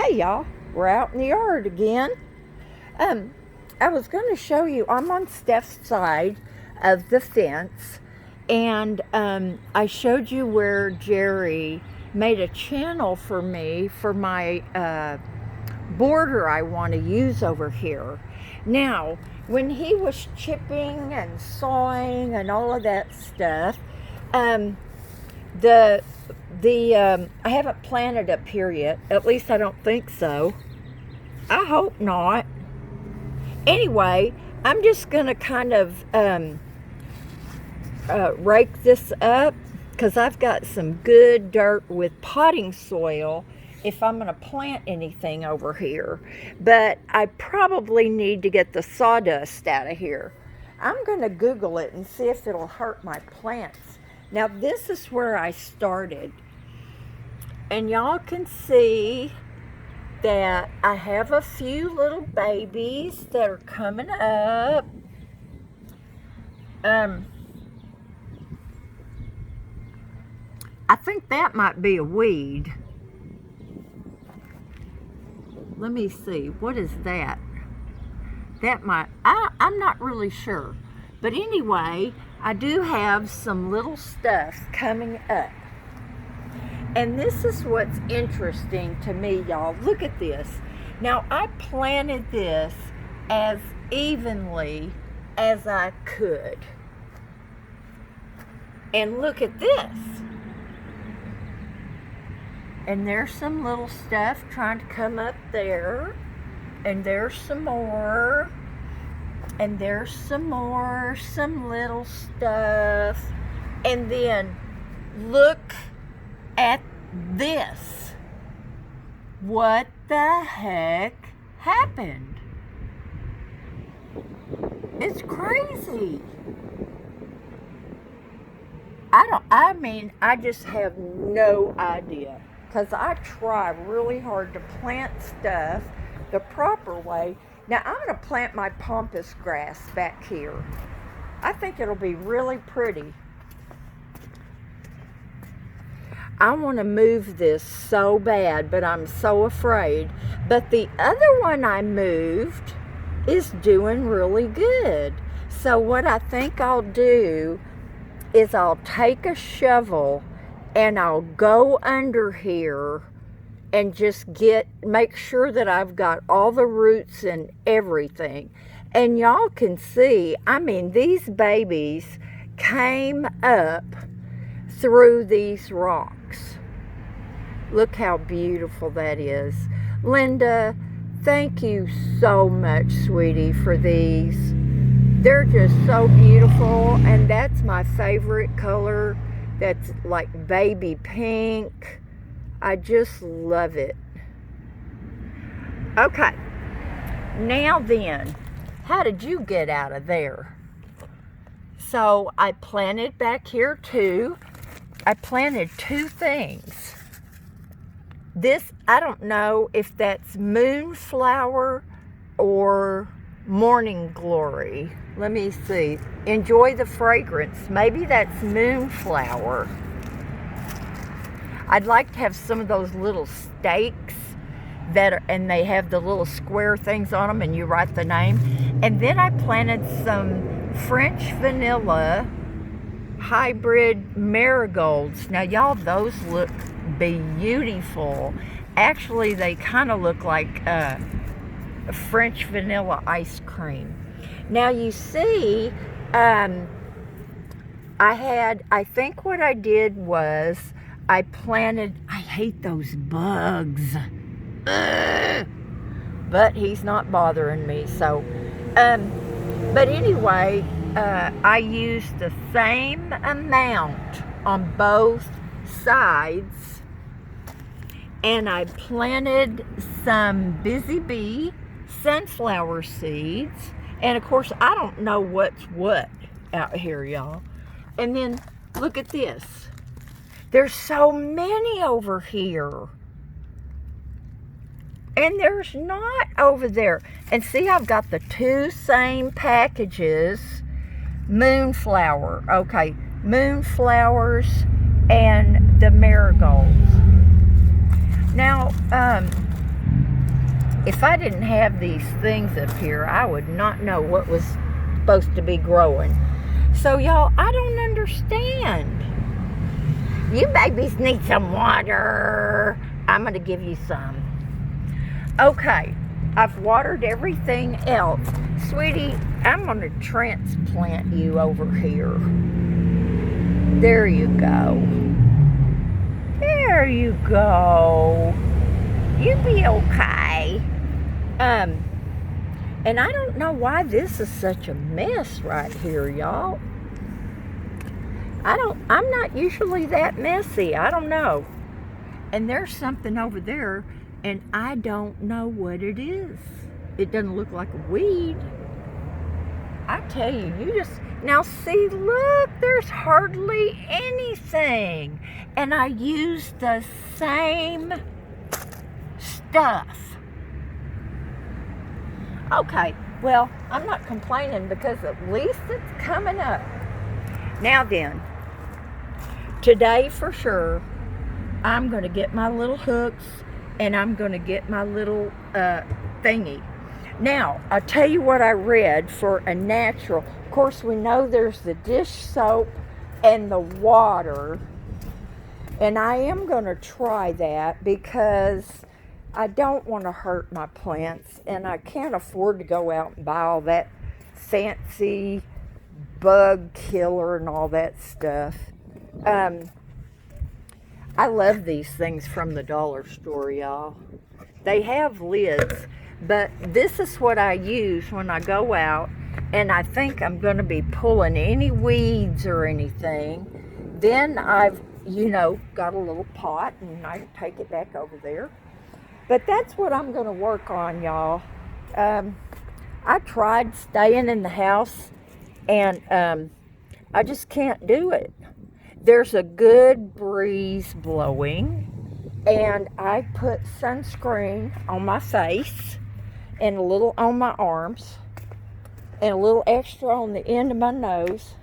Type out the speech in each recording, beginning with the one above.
Hey y'all, we're out in the yard again. I was going to show you, I'm on Steph's side of the fence, and I showed you where Jerry made a channel for me for my border I want to use over here. Now, when he was chipping and sawing and all of that stuff, the I haven't planted up here yet. At least I don't think so. I hope not. Anyway, I'm just gonna kind of rake this up because I've got some good dirt with potting soil if I'm gonna plant anything over here. But I probably need to get the sawdust out of here. I'm gonna Google it and see if it'll hurt my plants. Now this is where I started, and y'all can see that I have a few little babies that are coming up. I think that might be a weed. Let me see, what is that? That might, I'm not really sure. But anyway, I do have some little stuff coming up. And this is what's interesting to me, y'all. Look at this. Now, I planted this as evenly as I could. And look at this. And there's some little stuff trying to come up there. And there's some more. And there's some more, some little stuff. And then look at this. What the heck happened? It's crazy. I just have no idea. Because I try really hard to plant stuff the proper way. Now I'm going to plant my pampas grass back here. I think it'll be really pretty. I want to move this so bad, but I'm so afraid. But the other one I moved is doing really good. So what I think I'll do is I'll take a shovel and I'll go under here and just make sure that I've got all the roots and everything. And y'all can see, these babies came up through these rocks. Look how beautiful that is. Linda, thank you so much, sweetie, for these. They're just so beautiful, and that's my favorite color. That's like baby pink. I just love it. Okay, now then, how did you get out of there? So I planted back here too. I planted two things. This, I don't know if that's moonflower or morning glory. Let me see. Enjoy the fragrance. Maybe that's moonflower. I'd like to have some of those little stakes and they have the little square things on them and you write the name. And then I planted some French vanilla hybrid marigolds. Now y'all, those look beautiful. Actually, they kind of look like French vanilla ice cream. Now you see, I think what I did was I planted, I hate those bugs. Ugh. But he's not bothering me, so, but anyway, I used the same amount on both sides, and I planted some Busy Bee sunflower seeds, and of course I don't know what's what out here, y'all. And then look at this. There's so many over here. And there's not over there. And see, I've got the two same packages. Moonflower. Okay, moonflowers and the marigolds. Now, If I didn't have these things up here, I would not know what was supposed to be growing. So y'all, I don't understand. You babies need some water. I'm going to give you some. Okay, I've watered everything else. Sweetie, I'm going to transplant you over here. There you go. There you go. You be okay. And I don't know why this is such a mess right here, y'all. I'm not usually that messy. I don't know. And there's something over there, and I don't know what it is. It doesn't look like a weed. I tell you, now see, look, there's hardly anything. And I use the same stuff. Okay, well, I'm not complaining because at least it's coming up. Now then, today for sure, I'm going to get my little hooks and I'm going to get my little thingy. Now, I'll tell you what I read for a natural. Of course, we know there's the dish soap and the water. And I am going to try that because I don't want to hurt my plants. And I can't afford to go out and buy all that fancy bug killer and all that stuff. I love these things from the dollar store, y'all. They have lids, but this is what I use when I go out and I think I'm going to be pulling any weeds or anything. Then I've, got a little pot and I take it back over there. But that's what I'm going to work on, y'all. I tried staying in the house and I just can't do it. There's a good breeze blowing, and I put sunscreen on my face and a little on my arms and a little extra on the end of my nose,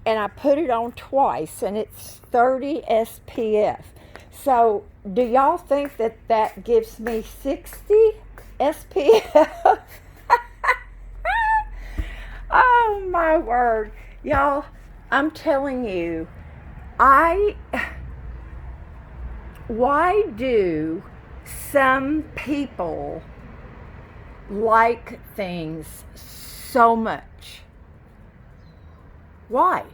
and I put it on twice, and it's 30 SPF. So do y'all think that gives me 60 SPF? Oh my word. Y'all, I'm telling you, why do some people like things so much? Why?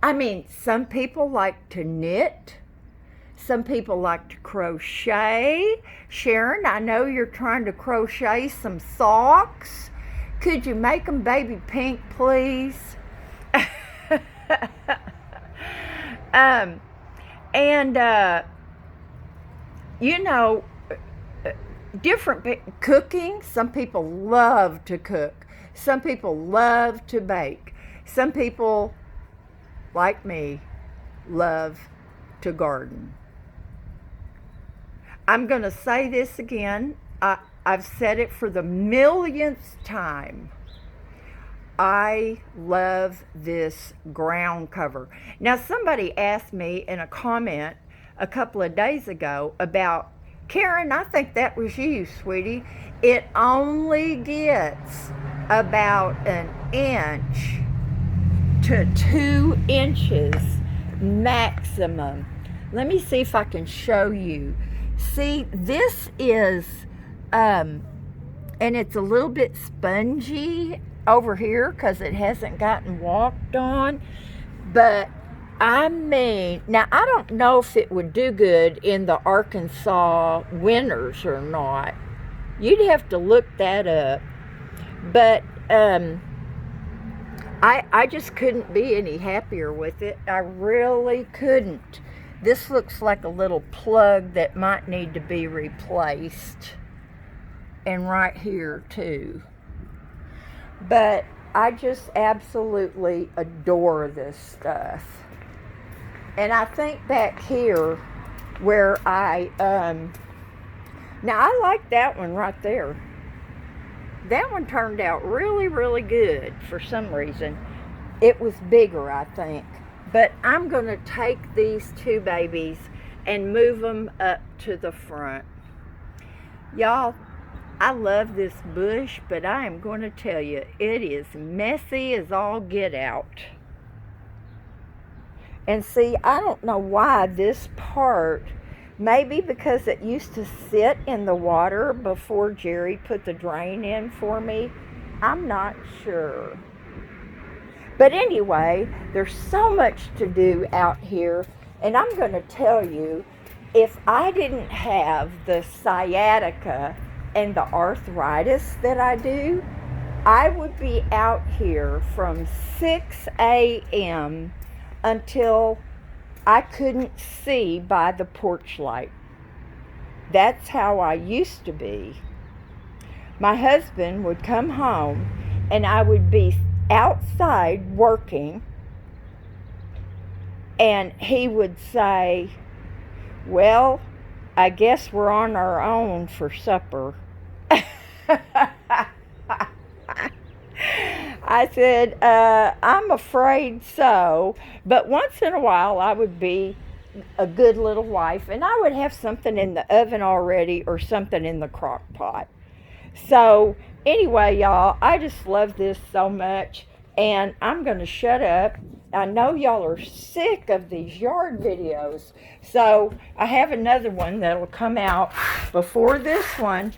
I mean, some people like to knit. Some people like to crochet. Sharon, I know you're trying to crochet some socks. Could you make them baby pink, please? Different cooking. Some people love to cook. Some people love to bake. Some people, like me, love to garden. I'm going to say this again. I've said it for the millionth time. I love this ground cover. Now, somebody asked me in a comment a couple of days ago about, Karen, I think that was you, sweetie. It only gets about 1 inch to 2 inches maximum. Let me see if I can show you. See, this is, and it's a little bit spongy over here because it hasn't gotten walked on. But I mean, now I don't know if it would do good in the Arkansas winters or not. You'd have to look that up. But I just couldn't be any happier with it. I really couldn't. This looks like a little plug that might need to be replaced. And right here too. But I just absolutely adore this stuff. And I think back here where now I like that one right there. That one turned out really, really good for some reason. It was bigger, I think. But I'm going to take these two babies and move them up to the front. Y'all, I love this bush, but I am going to tell you, it is messy as all get out. And see, I don't know why this part, maybe because it used to sit in the water before Jerry put the drain in for me. I'm not sure. But anyway, there's so much to do out here. And I'm going to tell you, if I didn't have the sciatica and the arthritis that I do, I would be out here from 6 a.m. until I couldn't see by the porch light. That's how I used to be. My husband would come home and I would be outside working, and he would say, "Well, I guess we're on our own for supper." I said, I'm afraid so. But once in a while, I would be a good little wife, and I would have something in the oven already or something in the crock pot. So, anyway, y'all, I just love this so much, and I'm going to shut up. I know y'all are sick of these yard videos, so I have another one that'll come out before this one.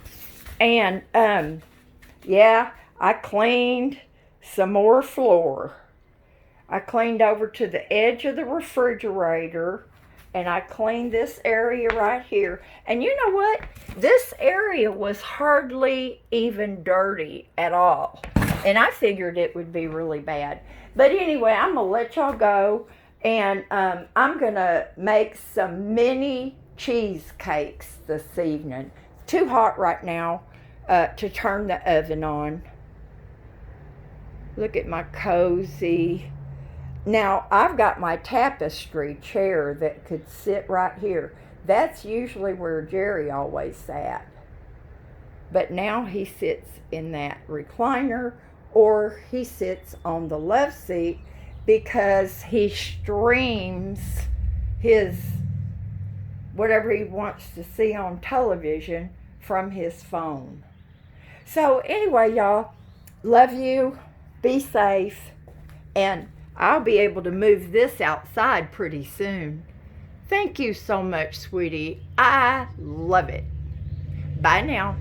And, yeah, I cleaned some more floor. I cleaned over to the edge of the refrigerator, and I cleaned this area right here. And you know what? This area was hardly even dirty at all. And I figured it would be really bad. But anyway, I'm going to let y'all go. And I'm going to make some mini cheesecakes this evening. Too hot right now to turn the oven on. Look at my cozy. Now, I've got my tapestry chair that could sit right here. That's usually where Jerry always sat. But now he sits in that recliner, or he sits on the love seat because he streams his whatever he wants to see on television from his phone. So anyway, y'all, love you. Be safe, and I'll be able to move this outside pretty soon. Thank you so much, sweetie. I love it. Bye now.